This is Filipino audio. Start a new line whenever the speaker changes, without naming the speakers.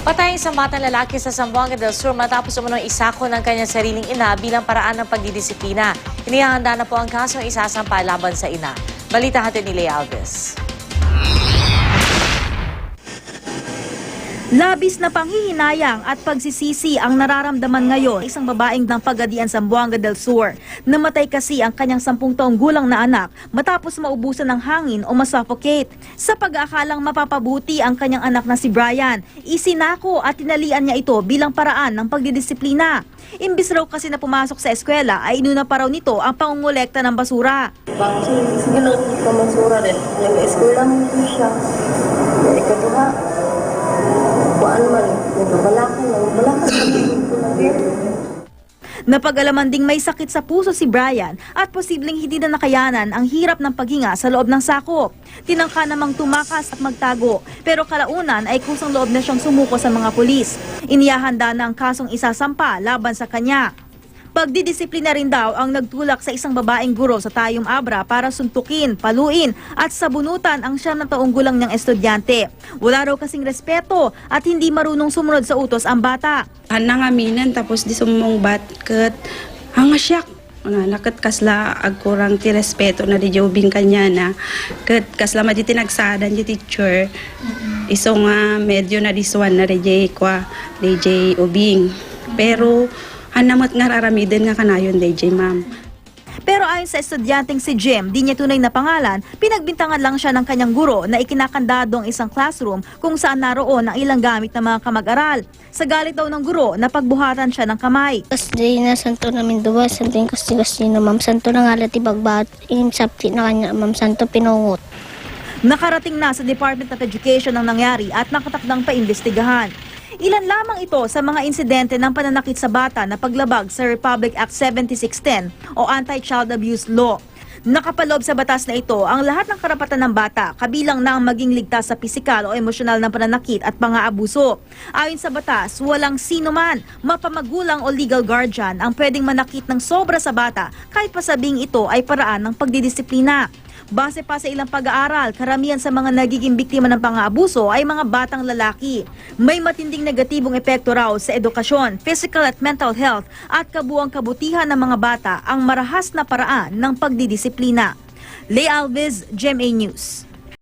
Patay ang isang batang lalaki sa Zamboanga del Sur matapos umunong isako ng kanyang sariling ina bilang paraan ng pagdidisiplina. Inihahanda na po ang kasong isasampa laban sa ina. Balita hatid ni Leia Alves.
Labis na panghihinayang at pagsisisi ang nararamdaman ngayon isang babaeng ng Pagadian Zamboanga del Sur. Namatay kasi ang kanyang 10 taong gulang na anak matapos maubusan ng hangin o masuffocate. Sa pag-aakalang mapapabuti ang kanyang anak na si Brian, isinako at tinalian niya ito bilang paraan ng pagdidisiplina. Imbis raw kasi na pumasok sa eskwela ay inuna pa raw nito ang pangungulekta ng basura.
Sige lang ito basura rin. Nag-eskwela mo ito siya. Ikaduha. Kuan man, nagabalakan
Napag-alaman ding may sakit sa puso si Brian at posibleng hindi na nakayanan ang hirap ng paghinga sa loob ng sakop. Tinangka namang tumakas at magtago pero kalaunan ay kusang loob na siyang sumuko sa mga pulis. Inihahanda na ang kasong isasampa laban sa kanya. Pagdidisiplina rin daw ang nagtulak sa isang babaeng guro sa Tayum Abra para suntukin, paluin at sabunutan ang 9 taong gulang niyang estudyante. Wala raw kasing respeto at hindi marunong sumunod sa utos ang bata.
Nangaminan tapos di sumong batket hangasyak. Nakat kasla agkurang ti respeto na di jobing kanya na ket kasla ma di tinagsadan di teacher. Iso nga medyo na diswan na DJ kwa DJ Ubing. Pero hanamat nga raramiden nga kanayon DJ ma'am.
Pero ayon sa estudyanteng si Jim, di niya tunay na pangalan, pinagbintangan lang siya ng kanyang guro na ikinakandado ang isang classroom kung saan naroon ang ilang gamit ng mga kamag-aral. Sa galit daw ng guro, napagbuhatan siya ng kamay.
Kasi na santo namin duwa, santo yung kasi na ma'am santo na nga lati bagbat, yung sapti na kanya ma'am santo pinungot.
Nakarating na sa Department of Education ang nangyari at nakatakdang paimbestigahan. Ilan lamang ito sa mga insidente ng pananakit sa bata na paglabag sa Republic Act 7610 o Anti-Child Abuse Law. Nakapaloob sa batas na ito ang lahat ng karapatan ng bata, kabilang na ang maging ligtas sa pisikal o emosyonal na pananakit at pang-aabuso. Ayon sa batas, walang sino man, mapamagulang o legal guardian ang pwedeng manakit ng sobra sa bata kahit pa sabing ito ay paraan ng pagdidisiplina. Base pa sa ilang pag-aaral, karamihan sa mga nagiging biktima ng pang-aabuso ay mga batang lalaki. May matinding negatibong epekto raw sa edukasyon, physical at mental health at kabuuang kabutihan ng mga bata ang marahas na paraan ng pagdidisiplina. Leia Alves, GMA News.